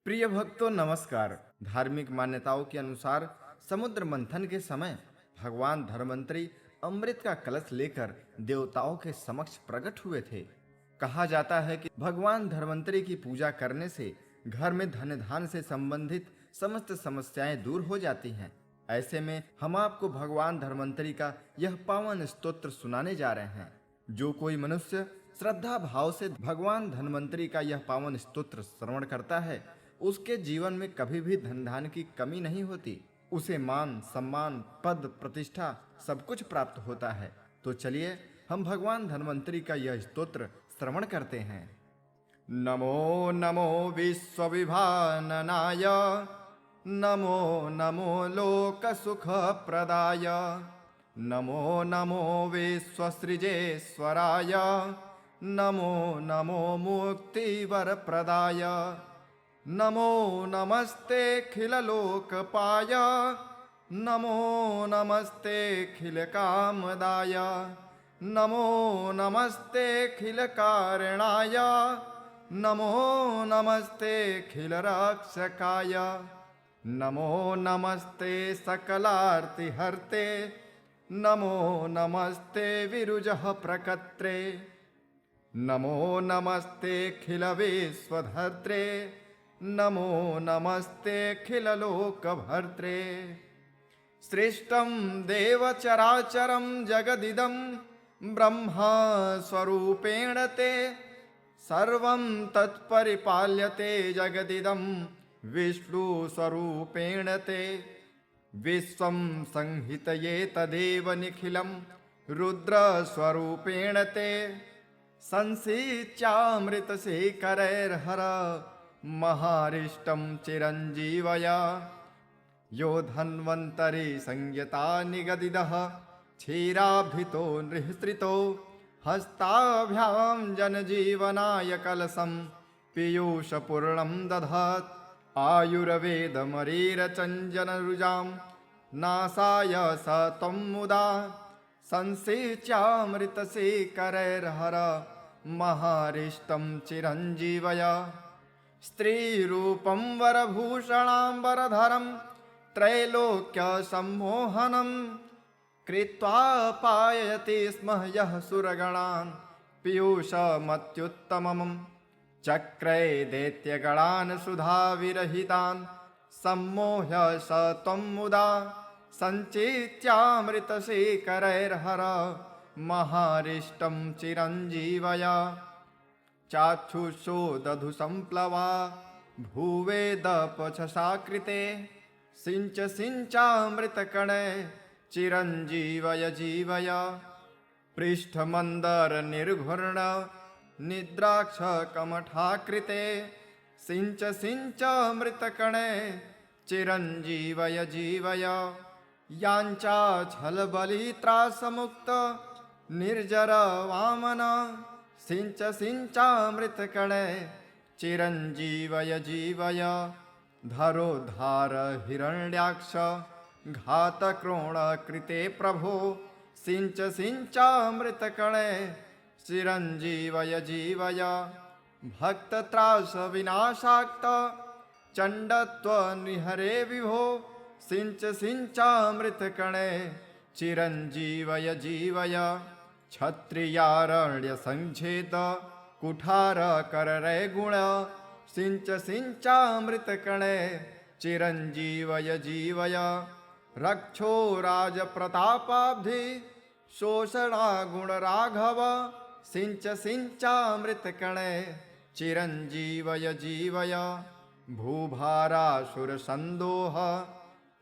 प्रिय भक्तों नमस्कार। धार्मिक मान्यताओं के अनुसार समुद्र मंथन के समय भगवान धन्वंतरी अमृत का कलश लेकर देवताओं के समक्ष प्रकट हुए थे। कहा जाता है कि भगवान धन्वंतरी की पूजा करने से घर में धन धान से संबंधित समस्त समस्याएं दूर हो जाती हैं। ऐसे में हम आपको भगवान धन्वंतरी का यह पावन स्तोत्र सुनाने जा रहे हैं। जो कोई मनुष्य श्रद्धा भाव से भगवान धन्वंतरी का यह पावन स्तोत्र श्रवण करता है, उसके जीवन में कभी भी धन धान की कमी नहीं होती। उसे मान सम्मान पद प्रतिष्ठा सब कुछ प्राप्त होता है। तो चलिए हम भगवान धन्वंतरी का यह स्तोत्र श्रवण करते हैं। नमो नमो विश्व विभाननाय, नमो नमो लोक सुख प्रदाय, नमो नमो विश्व सृजेश्वराय, नमो नमो मुक्तिवर प्रदाय, नमो नमस्ते खिल लोकपाय, नमो नमस्ते खिल कामदाय, नमो नमस्ते खिल कारणाय, नमो नमस्ते खिल रक्षकाय, नमो नमस्ते सकलार्ति हर्ते, नमो नमस्ते विरुजः प्रकर्त्रे, नमो नमस्ते खिल विश्वधर्त्रे, नमो नमस्ते खिल लोकभर्त्रे। सृष्टं देवचराचरं जगदिदं ब्रह्मा स्वरूपेण ते, सर्वं तत्परिपाल्यते जगदिदं विष्णु स्वरूपेण ते। विश्वं संहितये तदेव निखिलं रुद्र स्वरूपेण ते, संसिच्यामृतशेखरैर्हर महारिष्टं चिरञ्जीवया। यो धन्वन्तरि संयता निगदितः क्षीराभितो नृहृतो, हस्ताभ्यां जनजीवनाय कलशं पीयूषपूर्णं दधात्। आयुर्वेदमरीरचञ्जनरुजां नासाय स त्वं मुदा, संसिच्यामृतशेखरैर्हर महारिष्टं चिरञ्जीवया। स्त्रीरूपं वरभूषणाम्बरधरं त्रैलोक्यसम्मोहनं कृत्वा पाययति स्म यः सुरगणान् पीयूषमत्युत्तमम्। चक्रे दैत्यगणान् सुधाविरहितान् सम्मोह्य स त्वं मुदा, सञ्चित्यामृतशेखरैर्हर महारिष्टं चिरञ्जीवया। चाक्षुषो दधु सम्प्लवा भूवेदपछसाकृते, सिञ्च सिञ्चामृतकणे चिरञ्जीवय जीवय। पृष्ठमन्दरनिर्घूर्ण निद्राक्षकमठाकृते, सिञ्च सिञ्चामृतकणे चिरञ्जीवय जीवय। याञ्चाच्छलबलित्रासमुक्त निर्जर वामन, सिञ्च सिञ्चामृतकणे चिरञ्जीवय जीवय। धरोद्धार हिरण्याक्ष घातक्रोणकृते प्रभो, सिञ्च सिञ्चामृतकणे चिरञ्जीवय जीवय। भक्तत्रास विनाशाक्त चण्डत्वनिहरे विभो, सिञ्च सिञ्चामृतकणे चिरञ्जीवय जीवय। क्षत्रियारण्यसङ्क्षेद कुठारकररे गुण, सिञ्च सिञ्चामृतकणे चिरञ्जीवय जीवय। रक्षो राजप्रतापाब्धि शोषणागुणराघव, सिञ्च सिञ्चामृतकणे चिरञ्जीवय जीवय। भूभारासुरसन्दोह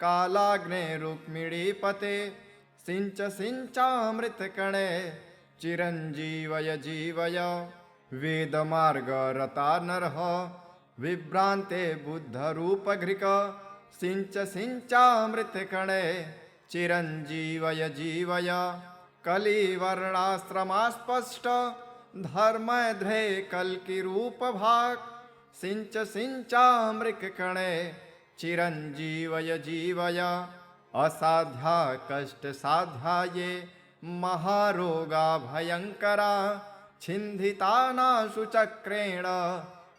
कालाग्ने रुक्मिणीपते, सिञ्च सिञ्चामृतकणे चिरञ्जीवय जीवय। वेदमार्गरता नरः विभ्रान्ते बुद्धरूपघृक, सिञ्च सिञ्चामृतकणे चिरञ्जीवय जीवय। कलिवर्णाश्रमास्पष्ट धर्मध्रे कल्किरूपभाक्, सिञ्च सिञ्चामृतकणे चिरञ्जीवय जीवय। असाध्या कष्टसाध्याये महारोगा भयङ्करा, छिन्धितानाशु चक्रेण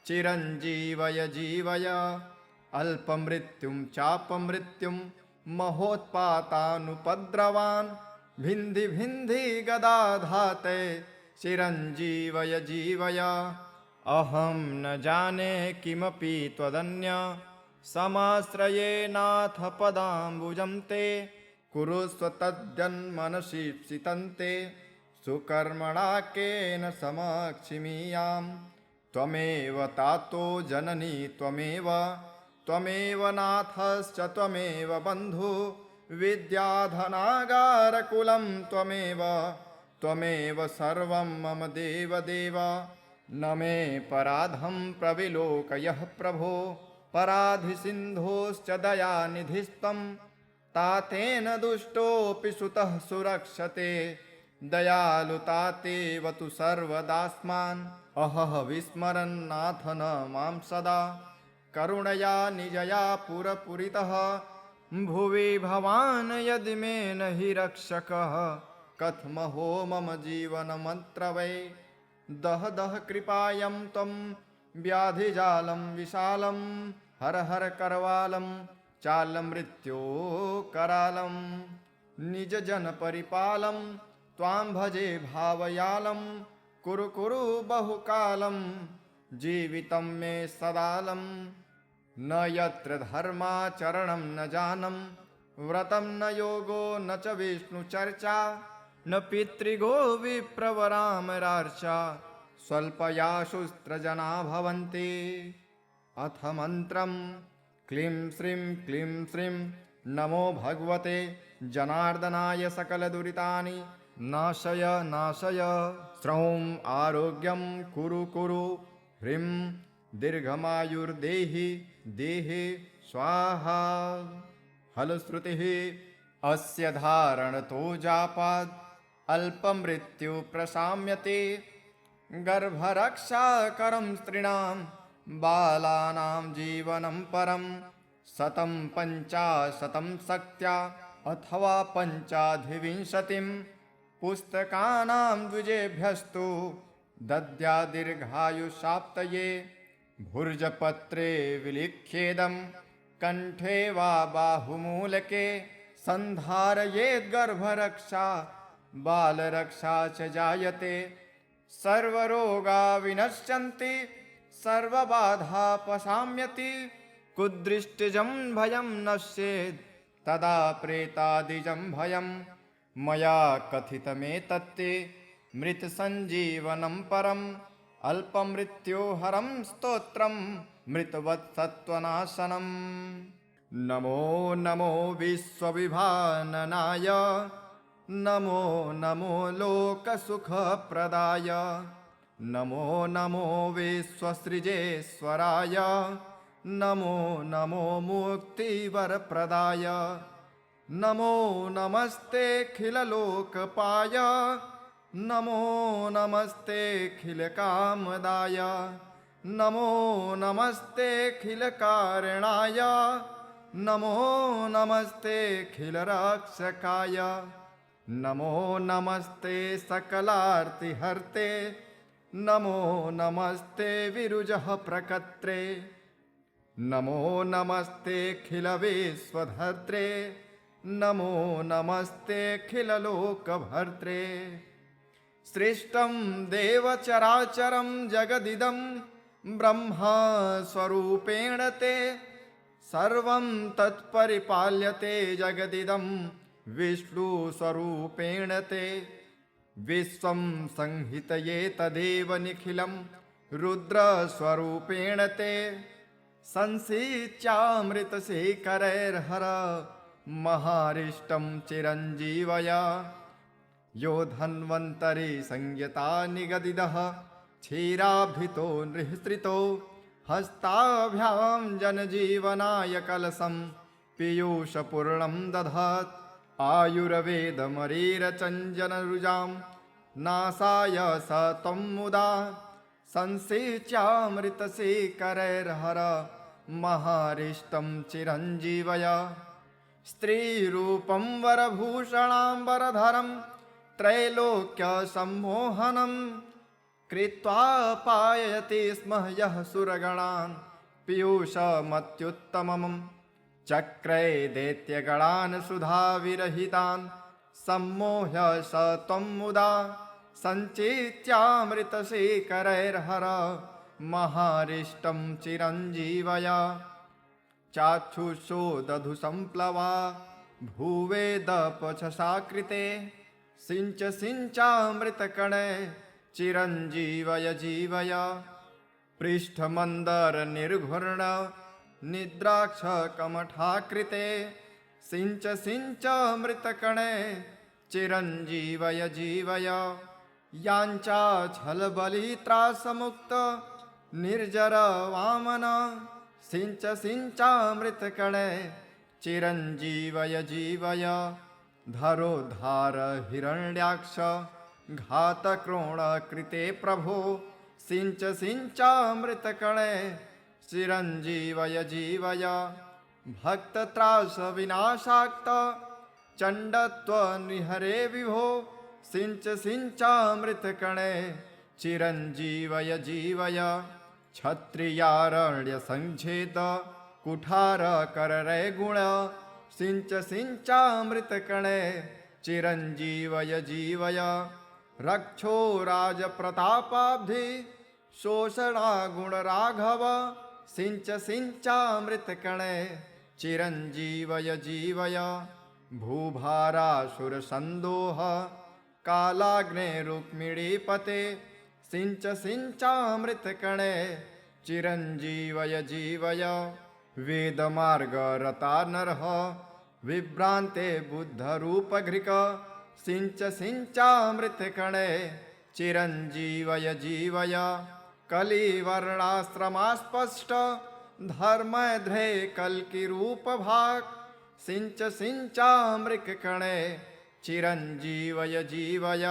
चिरञ्जीवय जीवय अल्पमृत्युं चापमृत्युं महोत्पातानुपद्रवान् भिन्धि भिन्धि गदाधाते चिरञ्जीवय जीवय अहं न जाने किमपि त्वदन्य समाश्रये नाथ पदाम्बुजं ते कुरुस्व तद्यन्मनसि सितन्ते सुकर्मणा केन समक्षिमीयाम् त्वमेव तातो जननी त्वमेव त्वमेव नाथश्च त्वमेव बन्धु विद्याधनागारकुलं त्वमेव त्वमेव सर्वं मम देवदेव न मे पराधं प्रविलोकयः प्रभो पराधिसिन्धोश्च दयानिधिस्त्वं तातेन दुष्टोऽपि सुतः सुरक्षते दयालुतातेव तु सर्वदास्मान् अहह विस्मरन्नाथ न मां सदा करुणया निजया पुरपुरितः भुवि भवान् यदि मे न हि रक्षकः कथमहो मम जीवनमत्र वै दह दह कृपायं त्वं व्याधिजालं विशालं हर हर करवालं चालमृत्यो करालं निजजनपरिपालं त्वां भजे भावयालं कुरु कुरु बहुकालं जीवितं मे सदालं न यत्र धर्माचरणं न जानम व्रतं न योगो न च विष्णुचर्चा न पितृगो विप्रवरामरार्चा स्वल्पयाशुस्त्रजना भवन्ति अथ मन्त्रं क्लीं श्रीं नमो भगवते जनार्दनाय सकलदुरितानि नाशय नाशय श्रौं आरोग्यं कुरु कुरु ह्रीं दीर्घमायुर्देहि देहे स्वाहा फलश्रुतिः अस्य धारणतो जापाद् अल्पमृत्यु प्रशाम्यते गर्भरक्षाकरं स्त्रीणां बालानां जीवनं परं शतं पञ्चाशतं शक्त्या अथवा पञ्चाधिविंशतिं पुस्तकानां द्विजेभ्यस्तु दद्या दीर्घायुषाप्तये भुर्जपत्रे विलिख्येदं कंठे वा बाहुमूलके सन्धारयेद्गर्भरक्षा बालरक्षा च जायते सर्वरोगा विनश्यन्ति सर्वबाधापशाम्यति कुदृष्टिजं भयं नश्येत् तदा प्रेतादिजं भयं मया कथितमेतत्ते मृतसञ्जीवनं परम् अल्पमृत्योहरं स्तोत्रं मृतवत्सत्त्वनाशनम् नमो नमो विश्वविभाननाय नमो नमो लोकसुखप्रदाय नमो नमो विश्वसृजेश्वराय नमो नमो मुक्तिवरप्रदाय नमो नमस्तेऽखिललोकपाय नमो नमस्तेऽखिलकामदाय नमो नमस्तेऽखिलकारणाय नमो नमस्तेऽखिलरक्षकाय नमो नमस्ते सकलार्तिहर्ते नमो नमस्ते विरुजः प्रकर्त्रे नमो नमस्तेऽखिलविश्वधर्त्रे नमो नमस्तेऽखिललोकभर्त्रे सृष्टं देवचराचरं जगदिदं ब्रह्मस्वरूपेण ते सर्वं तत्परिपाल्यते जगदिदं विष्णुस्वरूपेण ते विश्वं संहितये तदेव निखिलं रुद्रस्वरूपेण ते संसिच्यामृतशेखरैर्हर महारिष्टं चिरञ्जीवय यो धन्वन्तरि संयता निगदिदः क्षीराभितो नृहृतो हस्ताभ्यां जनजीवनाय कलशं पीयूषपूर्णं दधात् आयुर्वेदमरीरचञ्जनरुजां नासाय स त्वं मुदा संसिच्यामृतशेखरैर्हर महारिष्टं चिरञ्जीवय स्त्रीरूपं वरभूषणाम्बरधरं त्रैलोक्यसम्मोहनं कृत्वा पाययति स्म यः सुरगणान् पीयूषमत्युत्तमम् चक्रे दैत्यगणान् सुधाविरहितान् सम्मोह्य स त्वं मुदा सञ्चेत्यामृतशेखरैर्हर महारिष्टं चिरञ्जीवय चाक्षुषो दधु सम्प्लवा भुवेदपछसाकृते सिञ्च सिञ्चामृतकणे चिरञ्जीवय जीवय पृष्ठमन्दरनिर्घूर्ण निद्राक्षकमठाकृते सिञ्च सिञ्चामृतकणे चिरञ्जीवय जीवय याञ्चाच्छलबलित्रासमुक्त निर्जर वामन सिञ्च सिञ्चामृतकणे चिरञ्जीवय जीवय धरोद्धार हिरण्याक्ष घातक्रोणकृते प्रभो सिञ्च सिञ्चामृतकणे चिरञ्जीवय जीवय भक्तत्रासविनाशाक्त चण्डत्वनिहरे विभो सिञ्च सिञ्चामृतकणे चिरञ्जीवय जीवय क्षत्रियारण्यसङ्छेद कुठारकररे गुण सिञ्च सिञ्चामृतकणे चिरञ्जीवय जीवय रक्षो राजप्रतापाब्धि शोषणागुणराघव सिञ्च सिञ्चामृतकणे चिरञ्जीवय जीवय भूभारासुरसन्दोह कालाग्नेरुक्मिणीपते सिञ्च सिञ्चामृतकणे चिरञ्जीवय जीवय वेदमार्गरता नरः विभ्रान्ते बुद्धरूपघृक सिञ्च सिञ्चामृतकणे चिरञ्जीवय जीवय कलिवर्णाश्रमास्पष्ट धर्मध्रे कल्किरूपभाक् सिञ्च सिञ्चामृतकणे चिरञ्जीवय जीवय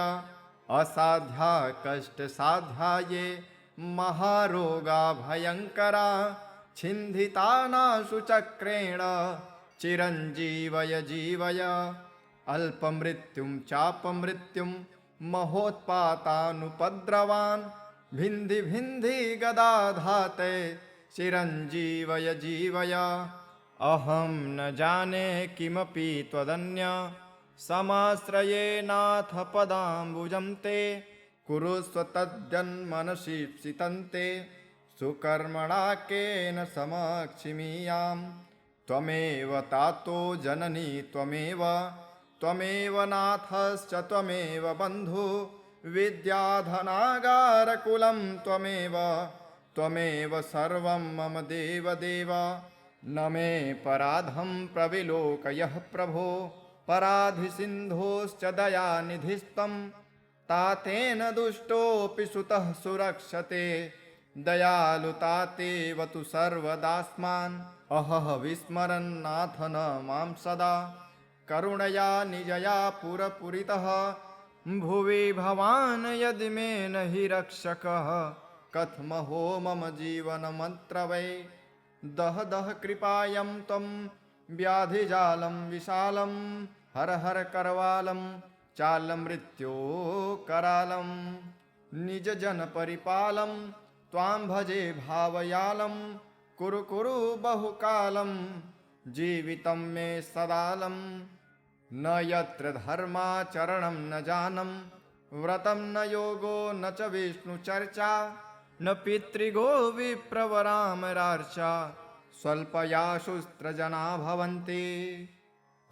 असाध्या कष्टसाध्याये महारोगा भयङ्करा छिन्दितानाशु चक्रेण चिरञ्जीवय जीवय अल्पमृत्युं चापमृत्युं महोत्पातानुपद्रवान् भिन्धि भिन्धि गदाधाते चिरञ्जीवय जीवय अहं न जाने किमपि त्वदन्य समाश्रयेनाथ पदाम्बुजं ते कुरुस्व तद्यन्मनसि सितन्ते सुकर्मणा केन समक्षिमीयाम् त्वमेव तातो जननी त्वमेव नाथश्च त्वमेव बन्धु विद्याधनागारकुलं त्वमेव सर्वं मम देवदेव न मे पराधं प्रविलोकयः प्रभो पराधिसिन्धोश्च दयानिधिस्तं तातेन दुष्टोऽपि सुतः सुरक्षते दयालुतातेव तु सर्वदास्मान् अहह विस्मरन्नाथ न मां सदा करुणया निजया पुरपुरितः भुवि भवान् यदि मे न हि रक्षकः कथमहो मम जीवनमन्त्रवै दह दह कृपायं त्वं व्याधिजालं विशालं हर हर करवालं चालमृत्यो करालं निजजनपरिपालं त्वां भजे भावयालं कुरु कुरु बहुकालं जीवितं मे सदालं न यत्र धर्माचरणं न जानम व्रतं न योगो न च विष्णुचर्चा न पितृगो विप्रवरामरार्चा स्वल्पया शुस्त्रजना भवन्ति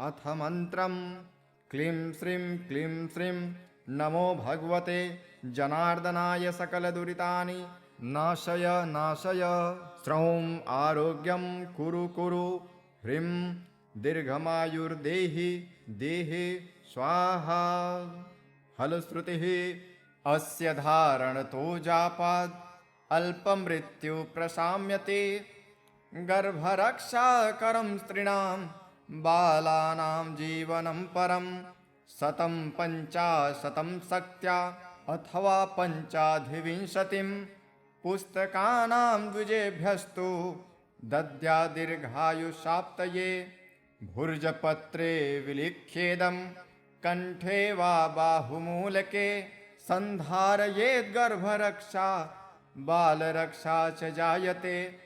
अथ मन्त्रं क्लीं श्रीं नमो भगवते जनार्दनाय सकलदुरितानि नाशय श्रौं आरोग्यं कुरु ह्रीं दीर्घमायुर्देहि देहि स्वाहा फलश्रुतिः अस्य धारणतो जापाद् अल्पमृत्यु प्रशाम्यते गर्भरक्षाकरं स्त्रीणां बालानां जीवनं परं 150 शक्त्या अथवा 25 पुस्तकानां द्विजेभ्यस्तु दद्या दीर्घायुषाप्तये भुर्जपत्रे विलिख्येदं कंठे वा बाहुमूलके सन्धारयेद्गर्भरक्षा बालरक्षा च जायते।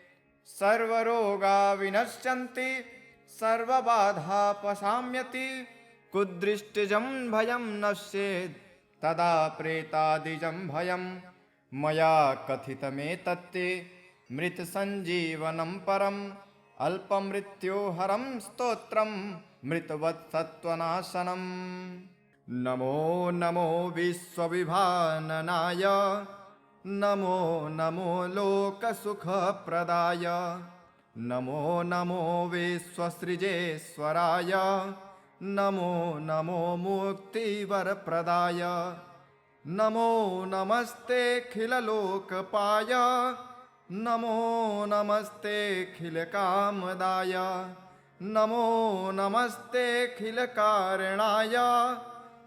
सर्वरोगा विनश्यन्ति सर्वबाधापशाम्यति। कुदृष्टिजं भयं नश्येत् तदा प्रेतादिजं भयं। मया कथितमेतत्ते मृतसञ्जीवनं परम्। अल्पमृत्योहरं स्तोत्रं मृतवत्सत्त्वनाशनम्। नमो नमो विश्वविभाननाय नमो नमो लोकसुखप्रदाय। नमो नमो विश्वसृजेश्वराय नमो नमो मुक्तिवरप्रदाय। नमो नमस्तेऽखिललोकपाय नमो नमस्तेऽखिलकामदाय। नमो नमस्तेऽखिलकारणाय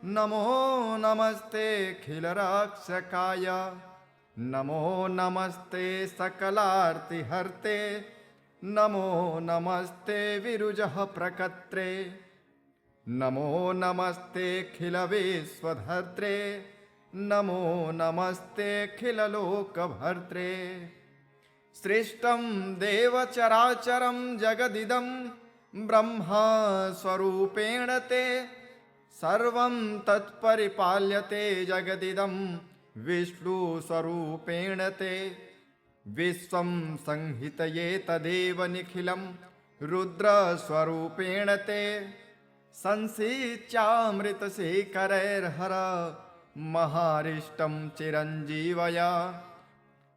नमो नमस्तेऽखिलरक्षकाय। नमो नमस्ते सकलार्तिहर्ते नमो नमस्ते विरुजः प्रकर्त्रे। नमो नमस्तेऽखिलविश्वधर्त्रे नमो नमस्तेऽखिललोकभर्त्रे। सृष्टं देवचराचरं जगदिदं ब्रह्मस्वरूपेण ते। सर्वं तत्परिपाल्यते जगदिदं विष्णुस्वरूपेण ते। विश्वं संहितये तदेव निखिलं रुद्रस्वरूपेण ते। संसिच्यामृतशेखरैर्हर महारिष्टं चिरञ्जीवय।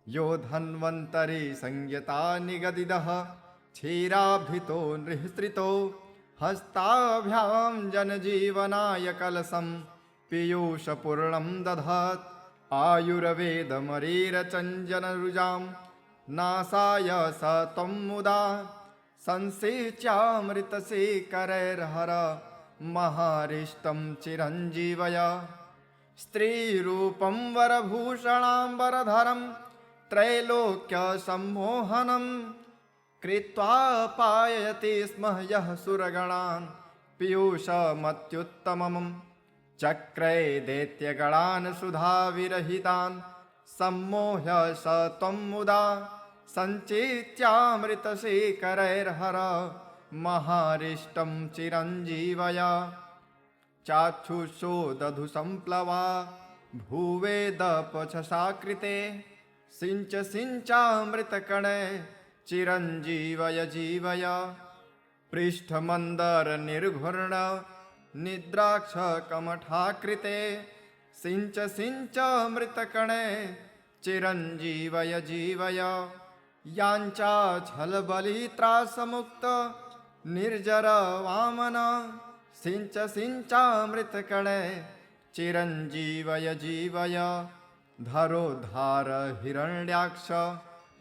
यो धन्वन्तरि संयता निगदितः क्षीराभितो नृहृतो। हस्ताभ्यां जनजीवनाय कलशं पीयूषपूर्णं दधात्। आयुर्वेदमरीरचञ्जनरुजां नासाय स त्वं मुदा। संसेच्यामृतशेखरैर्हर महारिष्टं चिरञ्जीवय। स्त्रीरूपं वरभूषणाम्बरधरं त्रैलोक्यसम्मोहनं कृत्वा पाययति स्म यः सुरगणान् पीयूषमत्युत्तमम्। चक्रे दैत्यगणान् सुधाविरहितान् सम्मोह्य स त्वं मुदा। सञ्चेत्यामृतशेखरैर्हर महारिष्टं चिरञ्जीवय। चाक्षुषो दधु सम्प्लवा भूवेदपचसाकृते। सिञ्च सिञ्चामृतकणे चिरञ्जीवय जीवय। पृष्ठमन्दरनिर्घूर्ण निद्राक्षकमठाकृते। सिञ्च सिञ्चामृतकणे चिरञ्जीवय जीवय। याञ्चाच्छलबलित्रासमुक्त निर्जर वामन। सिञ्च सिञ्चामृतकणे चिरञ्जीवय जीवय। धरोद्धार हिरण्याक्ष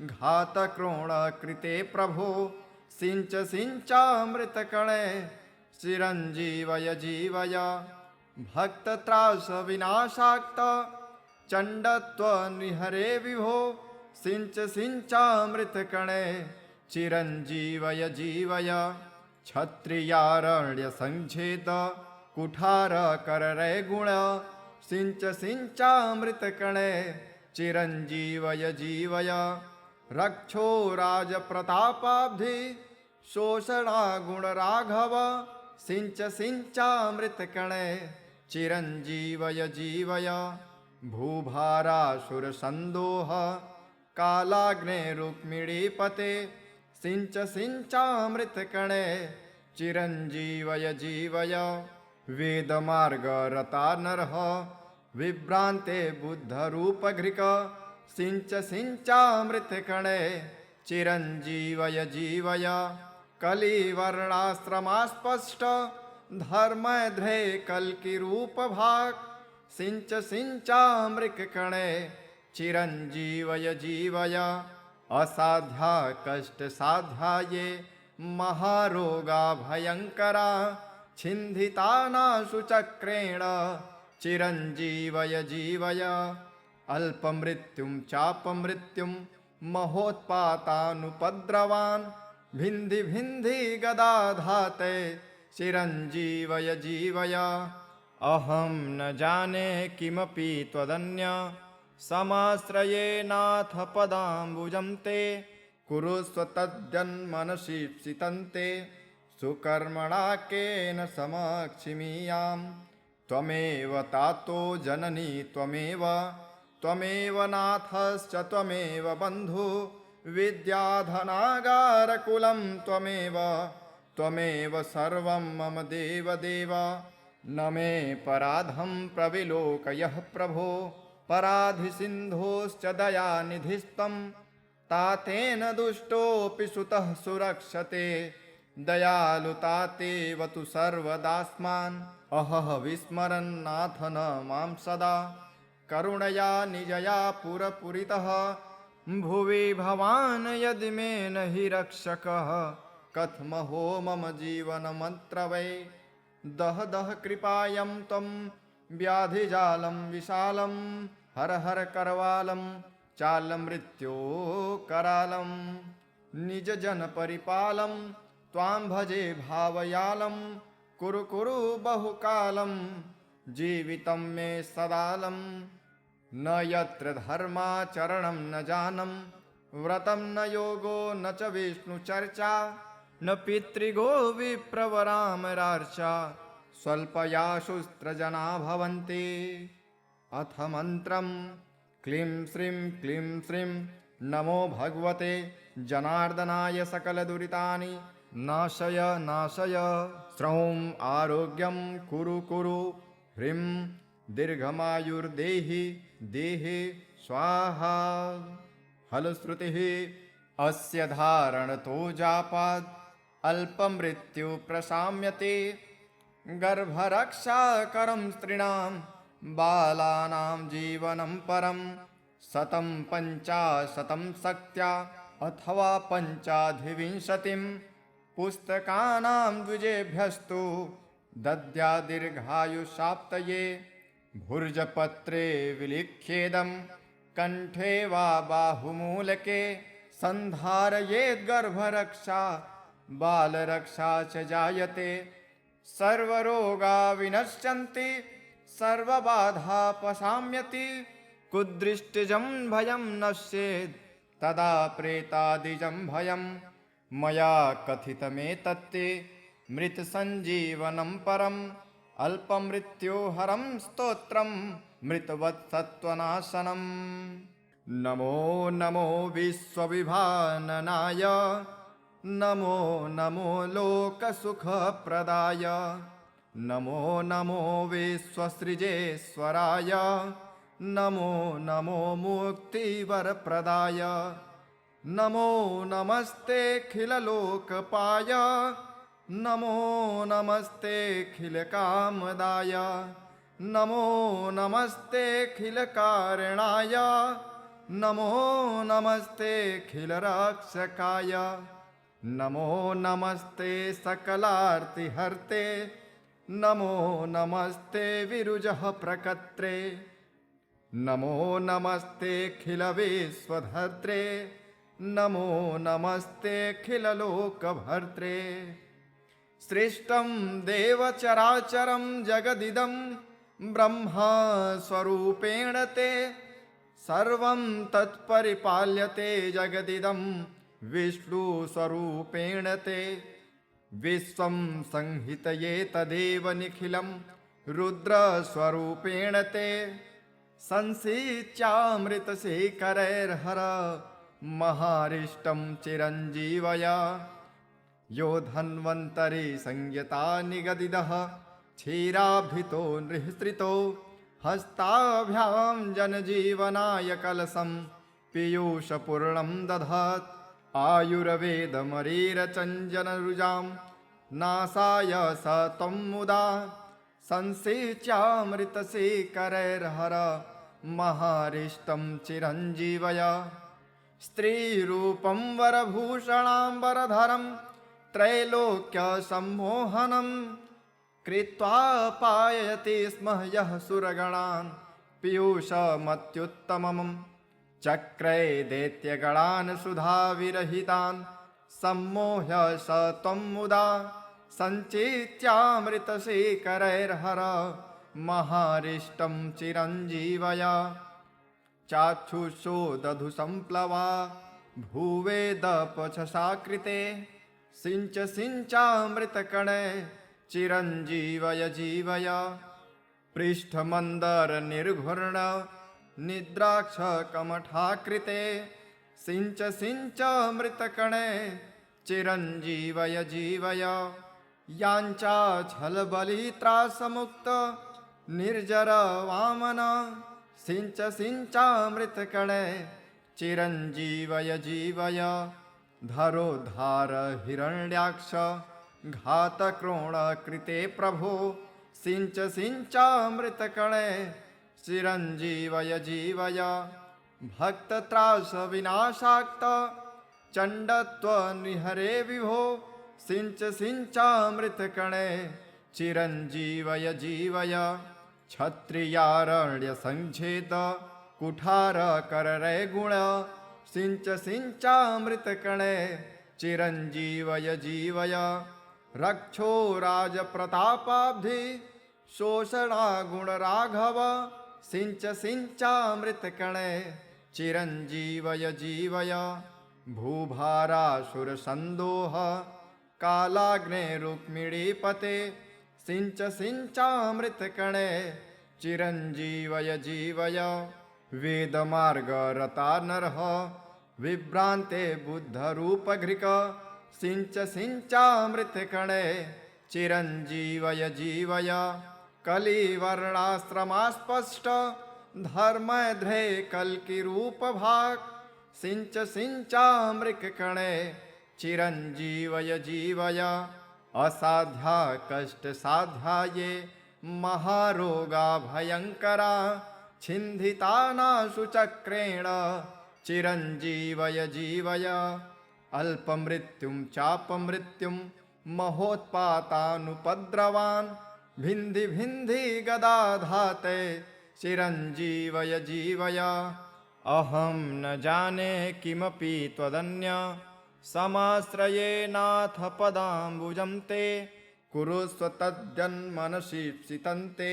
घातक्रोणकृते प्रभो। सिञ्च सिञ्चामृतकणे चिरञ्जीवय जीवय। भक्तत्रासविनाशाक्त चण्डत्वनिहरे विभो। सिञ्च सिञ्चामृतकणे चिरञ्जीवय जीवय। क्षत्रियारण्यसङ्छेद कुठारकररे गुण। सिञ्च सिञ्चामृतकणे चिरञ्जीवय जीवय। रक्षो राजप्रतापाब्धि शोषणागुणराघव। सिञ्च सिञ्चामृतकणे चिरञ्जीवय जीवय। भूभारासुरसन्दोह कालाग्नेरुक्मिणीपते। सिञ्च सिञ्चामृतकणे चिरञ्जीवय जीवय। वेदमार्गरता नरः विभ्रान्ते बुद्धरूपघृक। सिञ्च सिञ्चामृतकणे चिरञ्जीवय जीवय। कलिवर्णाश्रमास्पष्ट धर्मध्रे कल्किरूपभाक्। सिञ्च सिञ्चामृतकणे चिरञ्जीवय जीवय। असाध्या कष्टसाध्याये महारोगा भयङ्करा। छिन्दितानाशु चक्रेण चिरञ्जीवय जीवय। अल्पमृत्युं चापमृत्युं महोत्पातानुपद्रवान्। भिन्धि भिन्धि गदाधाते चिरञ्जीवय जीवय। अहं न जाने किमपि त्वदन्य समाश्रयेनाथ पदाम्बुजं ते कुरुष्व तद्यन्मनसीप्सितं ते सुकर्मणा केन समक्षिमीयाम् त्वमेव तातो जननी त्वमेव नाथश्च त्वमेव बन्धु विद्याधनागारकुलं त्वमेव सर्वं मम देवदेव न मे पराधं प्रविलोकयः प्रभो पराधिसिन्धोश्च दयानिधिस्त्वं तातेन दुष्टोऽपि सुतः सुरक्षते दयालुतातेव तु सर्वदास्मान् अहः विस्मरन्नाथ न मां सदा करुणया निजया पुरपुरितः भुवि भवान् यदि मे न हि रक्षकः कथमहो मम जीवनमत्र वै दह दह कृपायं त्वं व्याधिजालं विशालं हर हर करवालं चालमृत्यो करालं निजजनपरिपालं त्वां भजे भावयालं कुरु कुरु बहुकालं जीवितं मे सदालं न यत्र धर्माचरणं न जानं व्रतं न योगो न च विष्णुचर्चा न पितृगो विप्रवरामरार्चा स्वल्पयाशुस्त्रजना भवन्ति अथ मन्त्रं क्लीं श्रीं नमो भगवते जनार्दनाय सकलदुरितानि नाशय श्रौं आरोग्यं कुरु ह्रीं दीर्घमायुर्देहि देहे स्वाहा फलश्रुतिः अस्य धारणतो जापाद् अल्पमृत्यु प्रशाम्यते गर्भरक्षाकरं स्त्रीणां बालानां जीवनं परं 150 शक्त्या अथवा 25 पुस्तकानां द्विजेभ्यस्तु दद्या दीर्घायुषाप्तये भुर्जपत्रे विलिख्येदं कंठे वा बाहुमूलके संधारयेद् गर्भरक्षा बालरक्षा च जायते सर्वरोगा विनश्यन्ति सर्वबाधापशाम्यति कुदृष्टिजं भयं नश्येत् तदा प्रेतादिजं भयं मया कथितमेतत्ते मृतसञ्जीवनं परम् अल्पमृत्योहरं स्तोत्रं मृतवत्सत्त्वनाशनम् नमो नमो विश्वविभाननाय नमो नमो लोकसुखप्रदाय नमो नमो विश्वसृजेश्वराय नमो नमो मुक्तिवरप्रदाय नमो नमस्तेऽखिललोकपाय नमो नमस्तेऽखिलकामदाय नमो नमस्तेऽखिलकारणाय नमो नमस्तेऽखिलरक्षकाय नमो नमस्ते सकलार्तिहर्ते नमो नमस्ते विरुजः प्रकर्त्रे नमो नमस्तेऽखिलविश्वधर्त्रे नमो नमस्तेऽखिललोकभर्त्रे सृष्टं देवचराचरं जगदिदं ब्रह्मस्वरूपेण ते सर्वं तत्परिपाल्यते जगदिदं विष्णुस्वरूपेण ते विश्वं संहितये तदेव निखिलं रुद्रस्वरूपेण ते संसिच्यामृतशेखरैर्हर महारिष्टं चिरञ्जीवया यो धन्वन्तरि संयता निगदिदः क्षीराभितो नृहृतो हस्ताभ्यां जनजीवनाय कलशं पीयूषपूर्णं दधात् आयुर्वेदमरीरचञ्जनरुजां नासाय स त्वं मुदा संसिच्यामृतशेखरैर्हर महारिष्टं चिरञ्जीवय स्त्रीरूपं वरभूषणाम्बरधरं त्रैलोक्यसम्मोहनं कृत्वा पाययति स्म यः सुरगणान् पीयूषमत्युत्तमम् चक्रे दैत्यगणान् सुधाविरहितान् सम्मोह्य स त्वं मुदा सञ्चित्यामृतशेखरैर्हर महारिष्टं चिरञ्जीवय चाक्षुषो दधु संप्लवा भूवेदपछसा कृते सिञ्च सिञ्चामृतकणे चिरञ्जीवय जीवय पृष्ठमन्दर निर्घूर्ण निद्राक्ष कमठाकृते सिञ्च सिञ्चामृतकणे चिरञ्जीवय जीवय याञ्चा छलबलित्रासमुक्त निर्जर वामन सिञ्च सिञ्चामृतकणे चिरञ्जीवय जीवय धरोद्धार हिरण्याक्ष घातक्रोणकृते प्रभो सिञ्च सिञ्चामृतकणे चिरञ्जीवय जीवय भक्तत्रास विनाशाक्त चण्डत्वनिहरे विभो सिञ्च सिञ्चामृतकणे चिरञ्जीवय जीवय क्षत्रियारण्य संच्छेद कुठार कररे गुण सिञ्च सिञ्चामृतकणे चिरञ्जीवय जीवय रक्षो राजप्रतापाब्धि शोषणा गुण राघव सिञ्च सिञ्चामृतकणे चिरञ्जीवय जीवय भूभारासुरसन्दोह कालाग्ने रुक्मिणीपते सिञ्च सिञ्चामृतकणे चिरञ्जीवय जीवय वेदमार्गरता नरः विभ्रान्ते बुद्धरूपघृक सिञ्च सिञ्चामृतकणे चिरञ्जीवय जीवय कलिवर्णाश्रमास्पष्ट धर्मध्रे कल्किरूपभाक् सिञ्च सिञ्चामृतकणे चिरञ्जीवय जीवय असाध्या कष्टसाध्याये महारोगा भयङ्करा छिन्धितानाशु चक्रेण चिरञ्जीवय जीवय अल्पमृत्युं चापमृत्युं महोत्पातानुपद्रवान् भिन्धि भिन्धि गदाधाते चिरञ्जीवय जीवय अहं न जाने किमपि त्वदन्य समाश्रये नाथ पदाम्बुजं ते कुरुस्व तद्यन्मनसि सितन्ते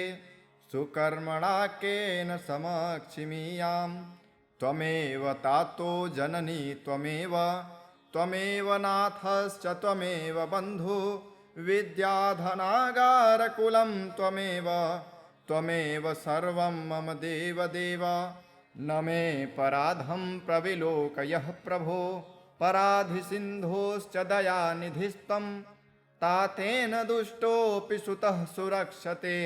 सुकर्मणा केन समक्षिमीयां त्वमेव तातो जननी त्वमेव त्वमेव नाथश्च त्वमेव बन्धु विद्याधनागारकुलं त्वमेव त्वमेव सर्वं मम देवदेव न मे पराधं प्रविलोकयः प्रभो पराधिसिन्धोश्च दयानिधिस्त्वं तातेन दुष्टोऽपि सुतः सुरक्षते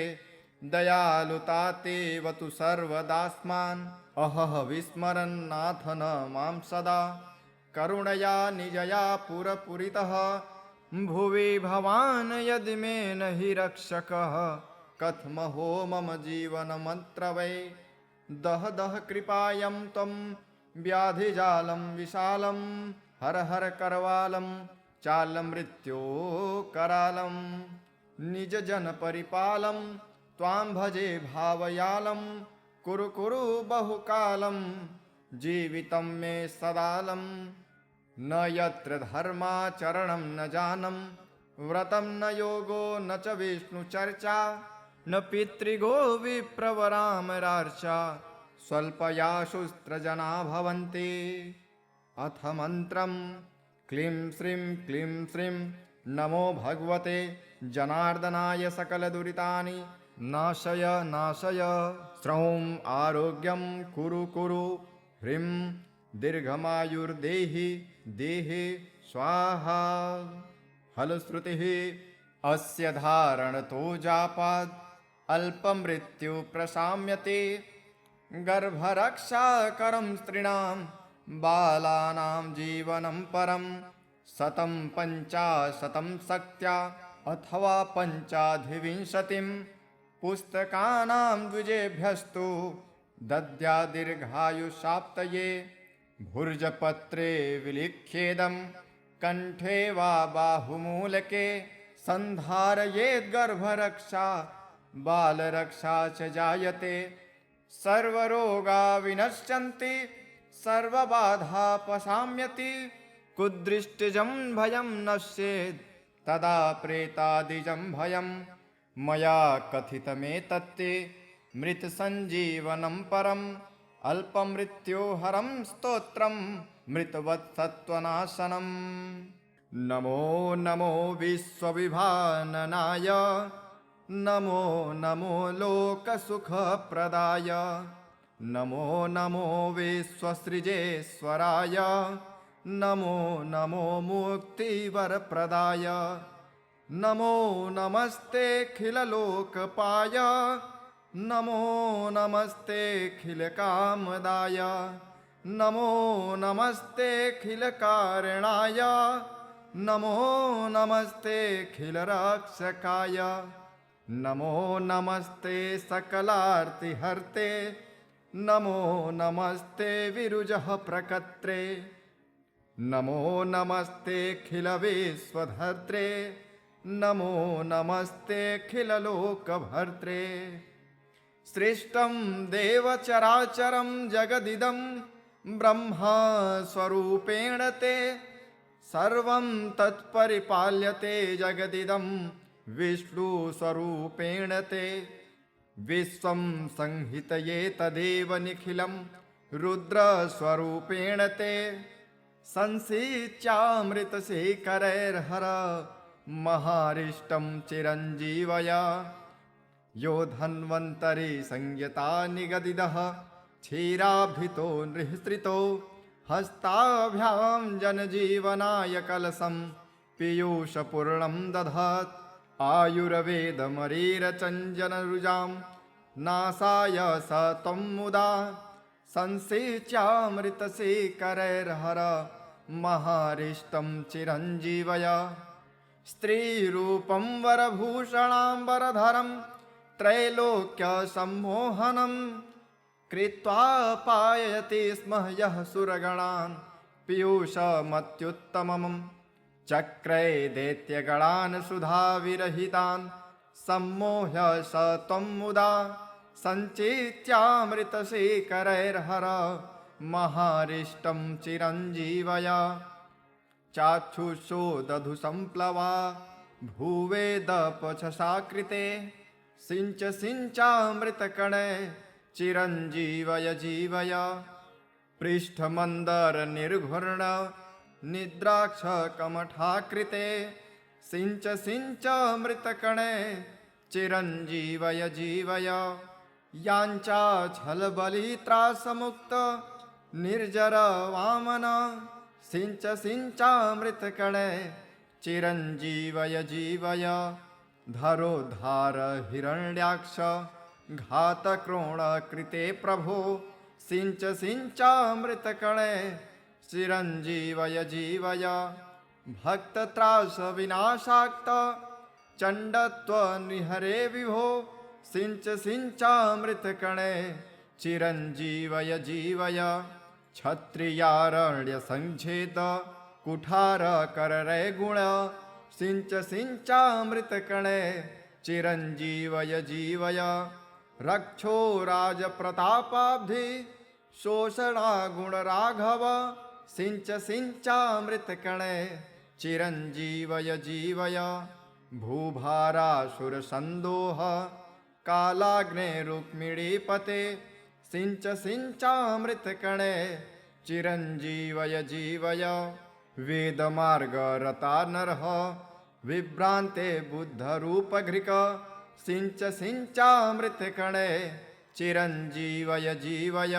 दयालुतातेव तु सर्वदास्मान् अहह विस्मरन्नाथ न मां सदा करुणया निजया पुरपुरितः भुवि भवान् यदि मे न हि रक्षकः कथमहो मम जीवनमत्र वै दह दह कृपायं त्वं व्याधिजालं विशालं हर हर करवालं चालमृत्यो करालं निजजनपरिपालं त्वां भजे भावयालं कुरु कुरु बहुकालं जीवितं मे सदालं न यत्र धर्माचरणं न जानम व्रतं न योगो न च विष्णुचर्चा न पितृगो विप्रवरामरार्चा स्वल्पया शुस्त्रजना भवन्ति अथ मन्त्रं क्लीं श्रीं नमो भगवते जनार्दनाय सकलदुरितानि नाशय नाशय श्रौं आरोग्यं कुरु कुरु ह्रीं दीर्घमायुर्देहि देहि स्वाहा फलश्रुतिः अस्य धारणतो जापाद् अल्पमृत्यु प्रशाम्यते गर्भरक्षाकरं स्त्रीणां बालानां जीवनं परं शतं पञ्चाशतं शक्त्या अथवा पञ्चाधिविंशतिं पुस्तकानां द्विजेभ्यस्तु दद्या दीर्घायुषाप्तये भुर्जपत्रे विलिख्येदं कंठे वा बाहुमूलके सन्धारयेद्गर्भरक्षा बालरक्षा च जायते सर्वरोगा विनश्यन्ति सर्वबाधा पशाम्यति कुदृष्टिजं भयं नश्येत् तदा प्रेतादिजं भयं मया कथितमेतत्ते मृतसञ्जीवनं परम् अल्पमृत्योहरं स्तोत्रं मृतवत्सत्त्वनाशनम्। नमो नमो विश्वविभाननाय नमो नमो लोकसुखप्रदाय नमो नमो विश्वसृजेश्वराय नमो नमो मुक्तिवरप्रदाय नमो नमस्तेऽखिललोकपाय नमो नमस्तेऽखिलकामदाय नमो नमस्तेऽखिलकारणाय नमो नमस्तेऽखिलरक्षकाय नमो नमस्ते सकलार्तिहर्ते नमो नमस्ते विरुजः प्रकर्त्रे नमो नमस्तेऽखिलविश्वधर्त्रे नमो नमस्तेऽखिललोकभर्त्रे। श्रेष्ठं देवचराचरं जगदिदं ब्रह्मस्वरूपेण ते सर्वं तत्परिपाल्यते जगदिदं विष्णुस्वरूपेण ते विश्वं संहितये तदेव निखिलं रुद्रस्वरूपेण ते संसिच्यामृतशेखरैर्हर महारिष्टं चिरञ्जीवया यो धन्वन्तरि संयता निगदितः क्षीराभितो नृहृतो हस्ताभ्यां जनजीवनाय कलशं पीयूषपूर्णं दधात् आयुर्वेदमरीरचञ्जनरुजां नासाय स त्वं मुदा संसेच्यामृतशेखरैर्हर महारिष्टं चिरञ्जीवय। स्त्रीरूपं वरभूषणाम्बरधरं त्रैलोक्यसम्मोहनं कृत्वा पाययति स्म यः सुरगणान् पीयूषमत्युत्तमम् चक्रे दैत्यगणान् सुधाविरहितान् सम्मोह्य स त्वं मुदा सञ्चेत्यामृतशेखरैर्हर महारिष्टं चिरञ्जीवय। चाक्षुषो दधु सम्प्लवा भूवेदपचसाकृते सिञ्च सिञ्चामृतकणे चिरञ्जीवय जीवय। पृष्ठमन्दरनिर्घूर्ण निद्राक्षकमठाकृते सिञ्च सिञ्चामृतकणे चिरञ्जीवय जीवय। याञ्चाच्छलबलित्रासमुक्त निर्जर वामन सिञ्च सिञ्चामृतकणे चिरञ्जीवय जीवय। धरोद्धार हिरण्याक्ष घातक्रोणकृते प्रभो सिञ्च सिञ्चामृतकणे चिरञ्जीवय जीवय। भक्तत्रासविनाशाक्त चण्डत्वनिहरे विभो सिञ्च सिञ्चामृतकणे चिरञ्जीवय जीवय। क्षत्रियारण्यसङ्छेद कुठारकररे गुण सिञ्च सिञ्चामृतकणे चिरञ्जीवय जीवय। रक्षो राजप्रतापाब्धि शोषणागुणराघव सिञ्च सिञ्चामृतकणे चिरञ्जीवय जीवय। भूभारासुरसन्दोह कालाग्नेरुक्मिणीपते सिञ्च सिञ्चामृतकणे चिरञ्जीवय जीवय। वेदमार्गरता नरः विभ्रान्ते बुद्धरूपघृक सिञ्च सिञ्चामृतकणे चिरञ्जीवय जीवय।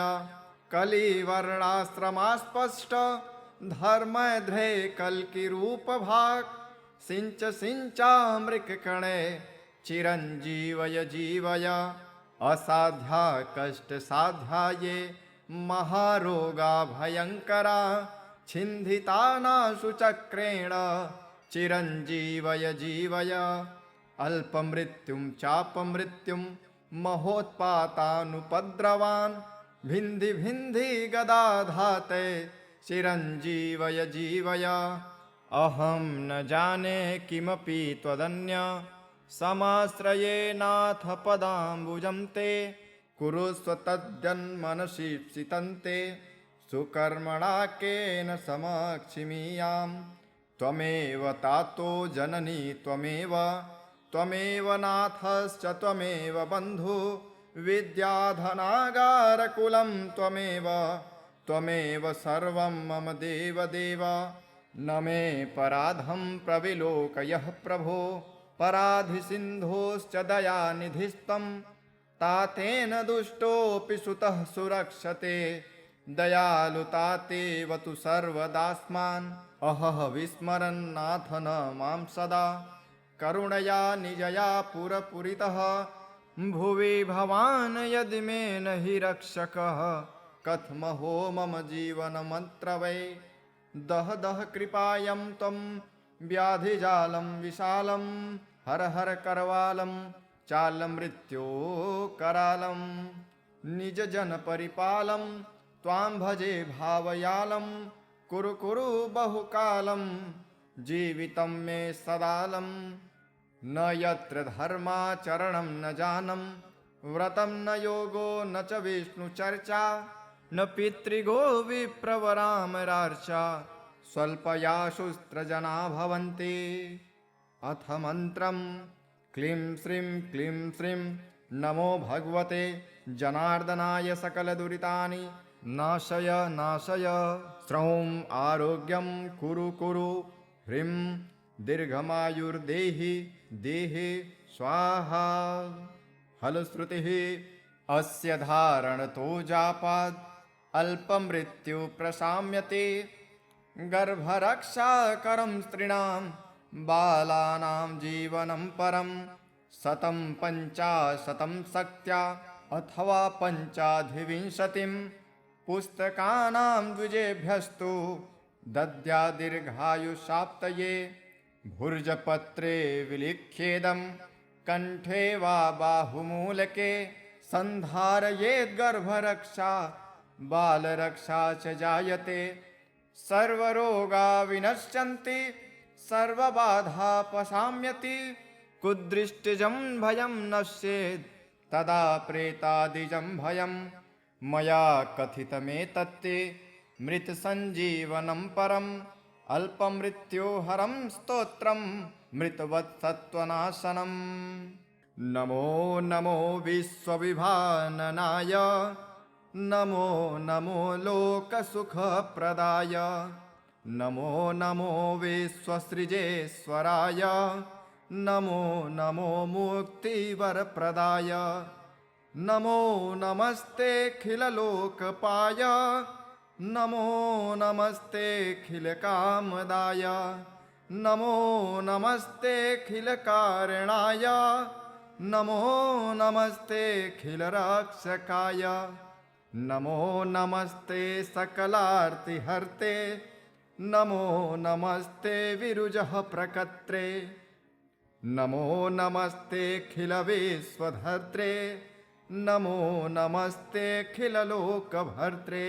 कलिवर्णाश्रमास्पष्ट धर्मध्रे कल्किरूपभाक् सिञ्च सिञ्चामृतकणे चिरञ्जीवय जीवय। असाध्या कष्टसाध्याये महारोगा भयङ्करा छिन्धितानाशु चक्रेण चिरञ्जीवय जीवय। अल्पमृत्युं चापमृत्युं महोत्पातानुपद्रवान् भिन्धि भिन्धि गदाधाते चिरञ्जीवय जीवय। अहं न जाने किमपि त्वदन्य समाश्रये नाथ पदाम्बुजं ते कुरुस्व तद्यन्मनसि सितन्ते सुकर्मणा केन समक्षिमीयां त्वमेव तातो जननी त्वमेव त्वमेव नाथश्च त्वमेव बन्धु विद्याधनागारकुलं त्वमेव त्वमेव सर्वं मम देवदेव न मे पराधं प्रविलोकयः प्रभो पराधिसिन्धोश्च दयानिधिस्त्वं तातेन दुष्टोऽपि सुतः सुरक्षते दयालुतातेव तु सर्वदास्मान् अहः विस्मरन्नाथ न मां सदा करुणया निजया पुरपुरितः भुवि भवान् यदि मे न हि रक्षकः कथमहो मम जीवनमत्र वै दह दह कृपायं त्वं व्याधिजालं विशालं हर हर करवालं चालमृत्यो करालं निजजनपरिपालं त्वां भजे भावयालं कुरु कुरु बहुकालं जीवितं मे सदालं न यत्र धर्माचरणं न जानं व्रतं न योगो न च विष्णुचर्चा न पितृगो विप्रवरामरार्चा स्वल्पयाशुस्त्रजना भवन्ति अथ मन्त्रं क्लीं श्रीं नमो भगवते जनार्दनाय सकलदुरितानि नाशय नाशय श्रौं आरोग्यं कुरु कुरु ह्रीं दीर्घमायुर्देहि देहे स्वाहा फलश्रुतिः अस्य धारणतो जापाद् अल्पमृत्यु प्रशाम्यते गर्भरक्षाकरं स्त्रीणां बालानां जीवनं परं शतं पञ्चाशतं शक्त्या अथवा पञ्चाधिविंशतिं पुस्तकानां द्विजेभ्यस्तु दद्या दीर्घायुषाप्तये भुर्जपत्रे विलिख्येदं कंठे वा बाहुमूलके सन्धारयेद्गर्भरक्षा बालरक्षा च जायते सर्वरोगा विनश्यन्ति सर्वबाधापशाम्यति कुदृष्टिजं भयं नश्येत् तदा प्रेतादिजं भयं मया कथितमेतत्ते मृतसञ्जीवनं परम् अल्पमृत्योहरं स्तोत्रं मृतवत्सत्त्वनाशनम् नमो नमो विश्वविभाननाय नमो नमो लोकसुखप्रदाय नमो नमो विश्वसृजेश्वराय नमो नमो मुक्तिवरप्रदाय नमो नमस्तेऽखिललोकपाय नमो नमस्तेऽखिलकामदाय नमो नमस्तेऽखिलकारणाय नमो नमस्तेऽखिलरक्षकाय नमो नमस्ते सकलार्तिहर्ते नमो नमस्ते विरुजः प्रकर्त्रे नमो नमस्तेऽखिलविश्वधर्त्रे नमो नमस्तेऽखिललोकभर्त्रे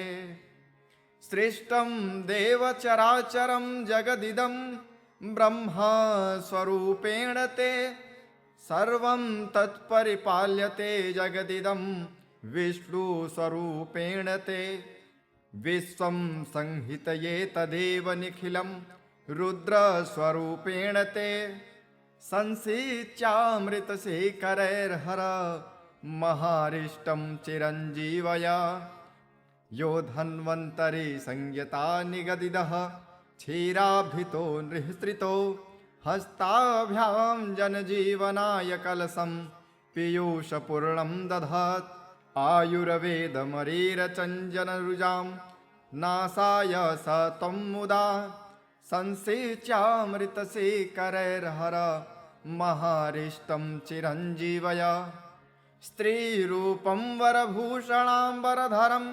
सृष्टं देवचराचरं जगदिदं ब्रह्मस्वरूपेण ते सर्वं तत्परिपाल्यते जगदिदं विष्णुस्वरूपेण ते विश्वं संहितये तदेव निखिलं रुद्रस्वरूपेण ते संसिच्यामृतशेखरैर्हर महारिष्टं चिरञ्जीवया यो धन्वन्तरि संयता निगदिदः क्षीराभितो नृहृतो हस्ताभ्यां जनजीवनाय कलशं पीयूषपूर्णं दधात् आयुर्वेदमरीरचञ्जनरुजां नासाय स त्वं मुदा संसेच्यामृतशेखरैर्हर महारिष्टं चिरञ्जीवय स्त्रीरूपं वरभूषणाम्बरधरं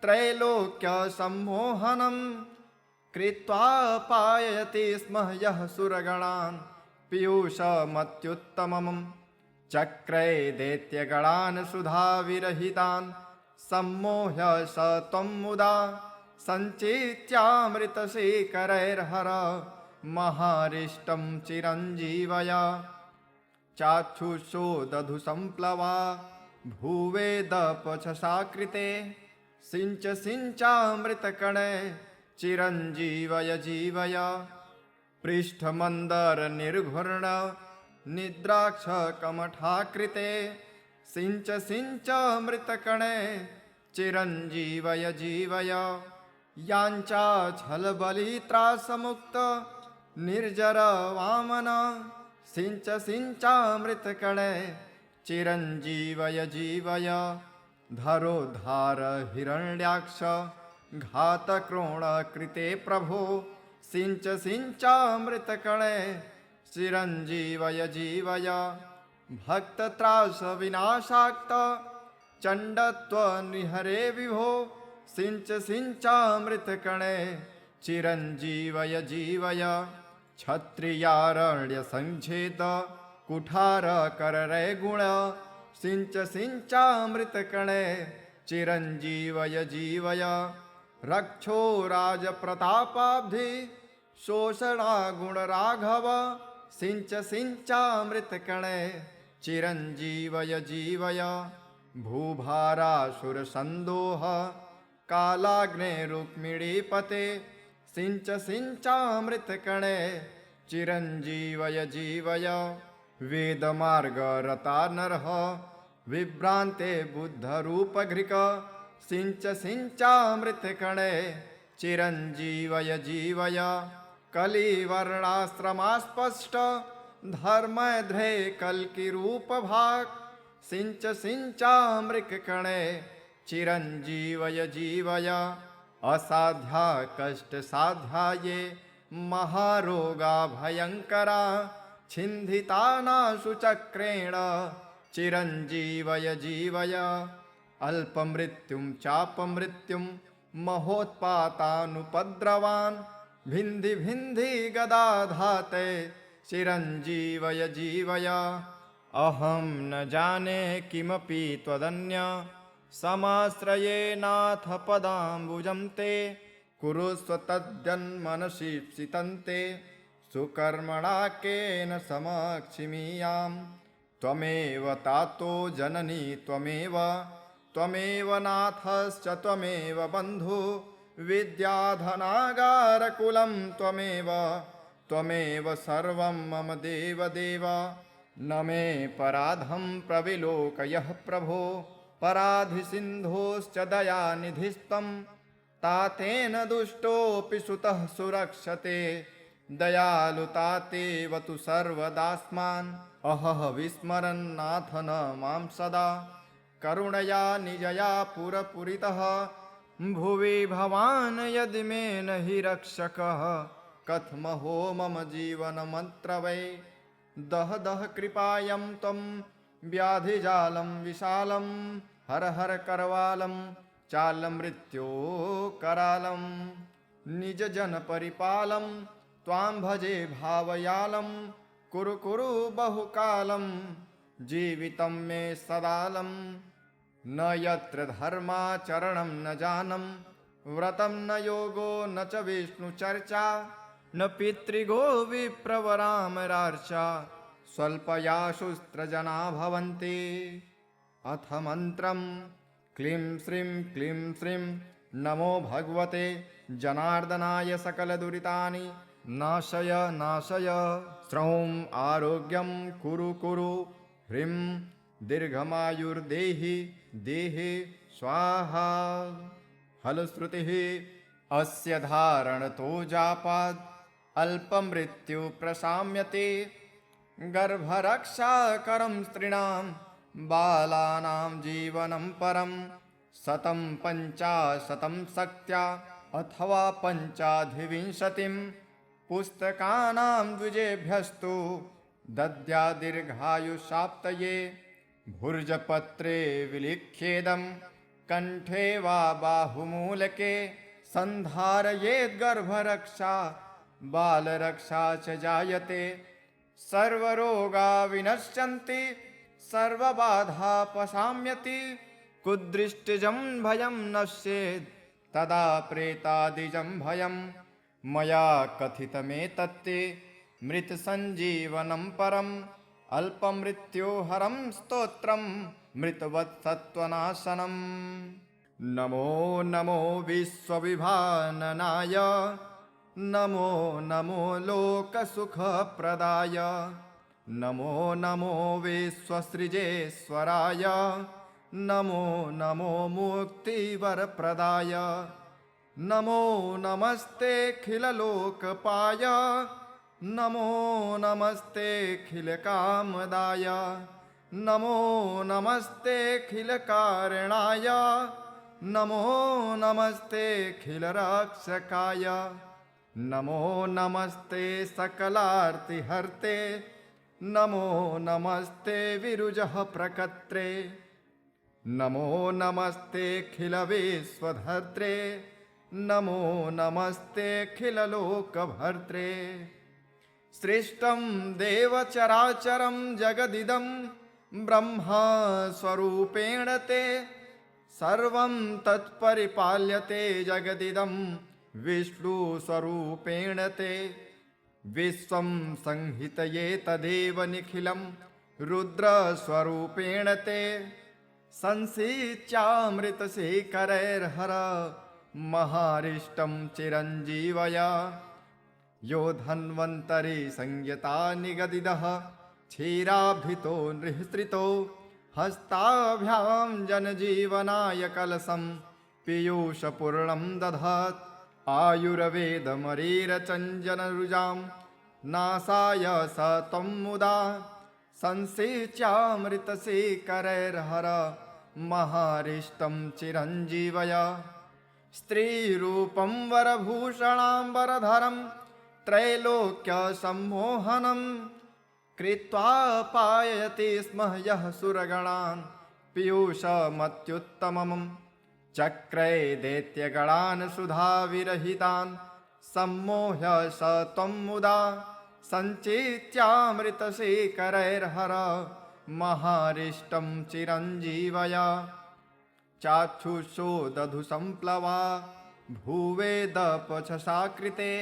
त्रैलोक्यसम्मोहनं कृत्वा पाययति स्म यः सुरगणान् पीयूषमत्युत्तमम् चक्रे दैत्यगणान् सुधाविरहितान् सम्मोह्य स त्वं मुदा सञ्चेत्यामृतशेखरैर्हर महारिष्टं चिरञ्जीवय चाक्षुषो दधु सम्प्लवा भूवेदपछसाकृते सिञ्च सिञ्चामृतकणे चिरञ्जीवय जीवय पृष्ठमन्दरनिर्घूर्ण निद्राक्ष कमठाकृते सिंच सिंच मृतकणे चिरंजीवय जीवय यांचा छलबलित्रासमुक्त निर्जर वामन सिंच सिंचामृतकणे चिरंजीवय जीवय धरोद्धार हिरण्याक्ष घातक्रोण कृते प्रभो सिंच सिंचामृतकणे चिरंजीवय जीवय भक्तत्रास विनाशाक्त चंडत्व निहरे विभो सिंच सिंचामृतकणे चिरंजीवय जीवय क्षत्रियारण्य संच्छेद कुठार कररे गुण सिंच सिंचामृतकणे चिरंजीवय जीवय रक्षो राज प्रतापाब्धि शोषणा गुण राघव सिंच सिंचामृतकणे चिरंजीवय जीवय भूभारासुर संदोह कालाग्ने रुक्मिणीपते सिंच सिंचामृतकणे चिरंजीवय जीवय वेदमार्ग रता नरः विभ्रांते बुद्धरूपघृक सिंच सिंचामृतकणे चिरंजीवय जीवय कलिवर्णाश्रमास्पष्ट धर्मध्रे कल्कि रूप भाग सिंच सिंचामृतकणे चिरंजीवय जीवय असाध्या कष्ट साध्याये महारोगा भयंकरा छिन्धितानाशु चक्रेण चिरंजीवय जीवय अल्पमृत्युं चापमृत्युं महोत्पातानुपद्रवान् भिन्धि भिन्धि गदाधाते चिरंजीवय जीवय अहं न जाने किमपि त्वदन्य समाश्रये नाथ पदाम्बुजं ते कुरुस्व तद्यन्मनसि सितन्ते सुकर्मणा केन समक्षिमीयाम् त्वमेव तातो जननी त्वमेव त्वमेव नाथश्च त्वमेव बन्धु विद्याधनागारकुलं त्वमेव त्वमेव सर्वं मम देवदेव न मे पराधं प्रविलोकयः प्रभो पराधिसिन्धोश्च दयानिधिस्त्वं तातेन दुष्टोऽपि सुतः सुरक्षते दयालुतातेव तु सर्वदास्मान् अहह विस्मरन्नाथ न मां सदा करुणया निजया पुरपुरितः भुवि भवान् यदि मे न हि रक्षकः कथमहो मम जीवनमत्र वै दह दह कृपायं त्वं व्याधिजालं विशालं हर हर करवालं चालमृत्यो करालं निज जन परिपालं त्वां भजे भावयालं कुरु कुरु बहुकालं जीवितं मे सदालं न यत्र धर्माचरणं न जानम व्रतं न योगो न च विष्णुचर्चा न पितृगो विप्रवरामरार्चा स्वल्पयाशुस्त्रजना भवन्ति अथ मन्त्रं क्लीं श्रीं नमो भगवते जनार्दनाय सकलदुरितानि नाशय नाशय श्रौं आरोग्यं कुरु कुरु ह्रीं दीर्घमायुर्देहि देहि स्वाहा फलश्रुतिः अस्य धारणतो जापाद् अल्पमृत्यु प्रशाम्यते गर्भरक्षाकरं स्त्रीणां बालानां जीवनं परं शतं पञ्चाशतं शक्त्या अथवा पञ्चाधिविंशतिं पुस्तकानां द्विजेभ्यस्तु दद्या दीर्घायुषाप्तये भुर्जपत्रे विलिख्येदं कंठे वा बाहुमूलके सन्धारयेद्गर्भरक्षा बालरक्षा च जायते सर्वरोगा विनश्यन्ति सर्वबाधापशाम्यति कुदृष्टिजं भयं नश्येत् तदा प्रेतादिजं भयं मया कथितमेतत्ते मृतसञ्जीवनं परम् अल्पमृत्योहरं स्तोत्रं मृतवत्सत्त्वनाशनम् नमो नमो विश्वविभाननाय नमो नमो लोकसुखप्रदाय नमो नमो विश्वसृजेश्वराय नमो नमो मुक्तिवरप्रदाय नमो नमस्तेऽखिललोकपाय नमो नमस्तेऽखिलकामदाय नमो नमस्तेऽखिलकारणाय नमो नमस्तेऽखिलरक्षकाय नमो नमस्ते सकलार्तिहर्ते नमो नमस्ते विरुजः प्रकर्त्रे नमो नमस्तेऽखिलविश्वधर्त्रे नमो नमस्तेऽखिललोकभर्त्रे सृष्टं देवचराचरं जगदिदं ब्रह्मस्वरूपेण ते सर्वं तत्परिपाल्यते जगदिदं विष्णुस्वरूपेण ते विश्वं संहितये तदेव निखिलं रुद्रस्वरूपेण ते संसिच्यामृतशेखरैर्हर महारिष्टं चिरञ्जीवय यो धन्वन्तरि संयता निगदिदः क्षीराभितो नृहृतो हस्ताभ्यां जनजीवनाय कलशं पीयूषपूर्णं दधात् आयुर्वेदमरीरचञ्जनरुजां नासाय स त्वं मुदा संसिच्यामृतशेखरैर्हर महारिष्टं चिरञ्जीवय स्त्रीरूपं वरभूषणाम्बरधरं त्रैलोक्यसम्मोहनं कृत्वा पाययति स्म यः सुरगणान् पीयूषमत्युत्तमम् चक्रे दैत्यगणान् सुधाविरहितान् सम्मोह्य स त्वं मुदा सञ्चित्यामृतशेखरैर्हर महारिष्टं चिरञ्जीवय चाक्षुषो दधु सम्प्लवा भूवेदपचसाकृते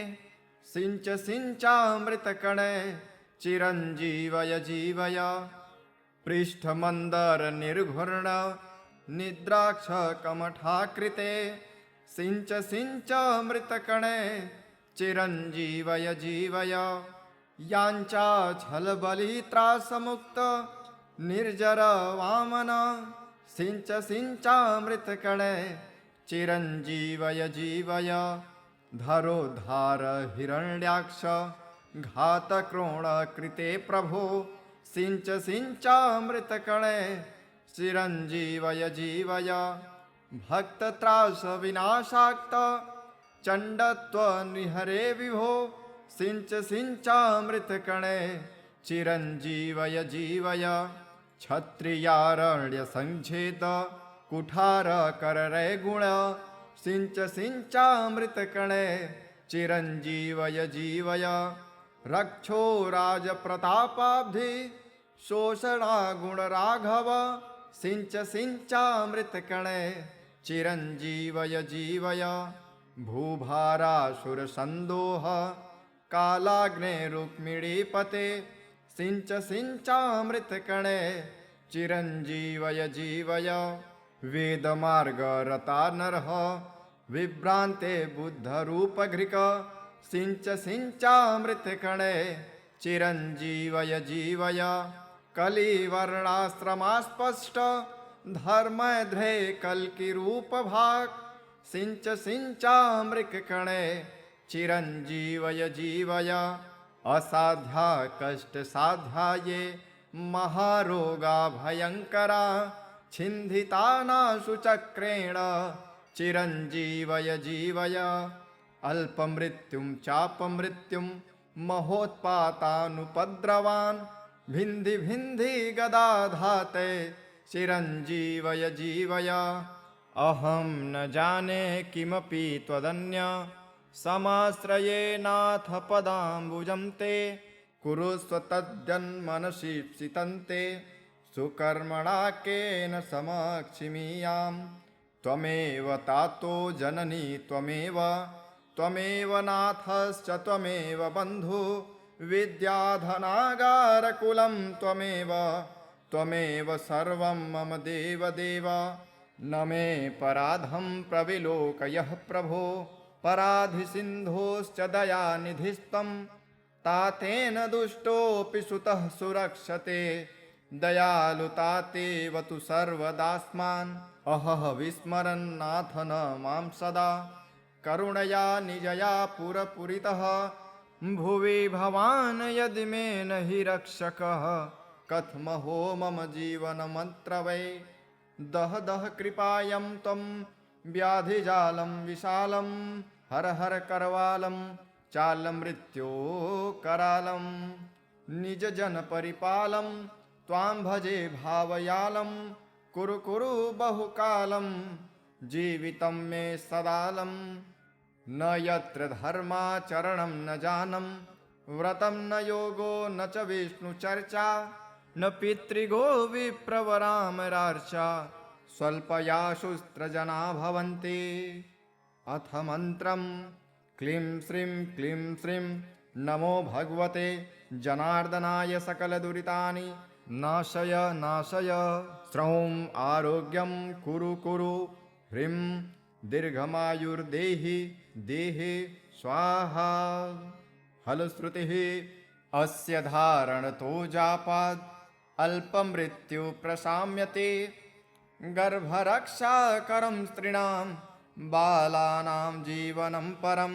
सिञ्च सिञ्चामृतकणे चिरञ्जीवय जीवय पृष्ठमन्दरनिर्घूर्ण निद्राक्षकमठाकृते सिञ्च सिञ्चामृतकणे चिरञ्जीवय जीवय याञ्चाच्छलबलित्रासमुक्त निर्जर वामन सिञ्च सिञ्चामृतकणे चिरञ्जीवय जीवय धरोद्धार हिरण्याक्ष घातक्रोणकृते प्रभो सिञ्च सिञ्चामृतकणे चिरञ्जीवय जीवय भक्तत्रासविनाशाक्त चण्डत्वनिहरे विभो सिञ्च सिञ्चामृतकणे चिरञ्जीवय जीवय क्षत्रियारण्यसङ्छेद कुठारकररे गुण सिञ्च सिञ्चामृतकणे चिरञ्जीवय जीवय रक्षो राजप्रतापाब्धि शोषणागुणराघव सिञ्च सिञ्चामृतकणे चिरञ्जीवय जीवय भूभारासुरसन्दोह कालाग्नेरुक्मिणीपते सिञ्च सिञ्चामृतकणे चिरञ्जीवय जीवय वेदमार्गरता नरः विभ्रान्ते बुद्धरूपघृक सिञ्च सिञ्चामृतकणे चिरञ्जीवय जीवय कलिवर्णाश्रमास्पष्ट धर्मध्रे कल्किरूपभाक् सिञ्च सिञ्चामृतकणे चिरञ्जीवय जीवय असाध्या कष्टसाध्याये महारोगा भयङ्करा छिन्दितानाशु चक्रेण चिरञ्जीवय जीवय अल्पमृत्युं चापमृत्युं महोत्पातानुपद्रवान् भिन्धि भिन्धि गदाधाते चिरञ्जीवय जीवय अहं न जाने किमपि त्वदन्य समाश्रयेनाथ पदाम्बुजं ते कुरुस्व तद्यन्मनसि सितन्ते सुकर्मणा केन समक्षिमीयाम् त्वमेव तातो जननी त्वमेव नाथश्च त्वमेव बन्धु विद्याधनागारकुलं त्वमेव सर्वं मम देवदेव न मे पराधं प्रविलोकयः प्रभो पराधिसिन्धोश्च दयानिधिस्त्वं तातेन दुष्टोऽपि सुतः सुरक्षते दयालुतातेव तु सर्वदास्मान् अहह विस्मरन्नाथ न मां सदा करुणया निजया पुरपुरितः भुवि भवान् यदि मे न हि रक्षकः कथमहो मम जीवनमत्र वै दह दह कृपायं त्वं व्याधिजालं विशालं हर हर करवालं चालमृत्यो करालं निजजनपरिपालं त्वां भजे भावयालं कुरु कुरु बहुकालं जीवितं मे सदालं न यत्र धर्माचरणं न जानम व्रतं न योगो न च विष्णुचर्चा न पितृगो विप्रवरामरार्चा स्वल्पयाशुस्त्रजना भवन्ति अथ मन्त्रं क्लीं श्रीं नमो भगवते जनार्दनाय सकलदुरितानि नाशय नाशय श्रौं आरोग्यं कुरु कुरु ह्रीं दीर्घमायुर्देहि देहे स्वाहा हलश्रुतिः अस्य धारणतो जापाद् अल्पमृत्यु प्रशाम्यते गर्भरक्षाकरं स्त्रीणां बालानां जीवनं परं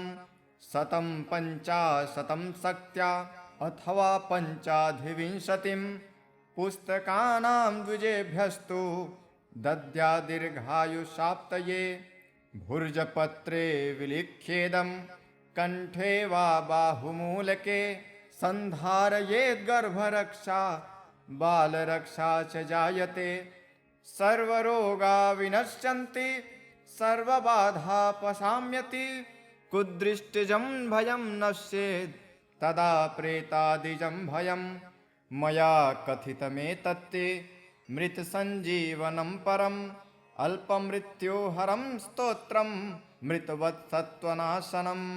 शतं पञ्चाशतं शक्त्या अथवा पञ्चाधिविंशतिं पुस्तकानां द्विजेभ्यस्तु दद्या दीर्घायुषाप्तये भुर्जपत्रे विलिख्येदं कंठे वा बाहुमूलके सन्धारयेद्गर्भरक्षा बालरक्षा च जायते सर्वरोगा विनश्यन्ति सर्वबाधा पशाम्यति कुदृष्टिजं भयं नश्येत् तदा प्रेतादिजं भयं मया कथितमेतत्ते मृतसञ्जीवनं परम् अल्पमृत्योहरं स्तोत्रं मृतवत्सत्त्वनाशनम्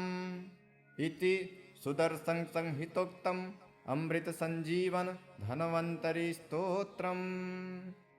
इति सुदर्शन संहितोक्तम् अमृत संजीवन धन्वन्तरी स्तोत्रम्।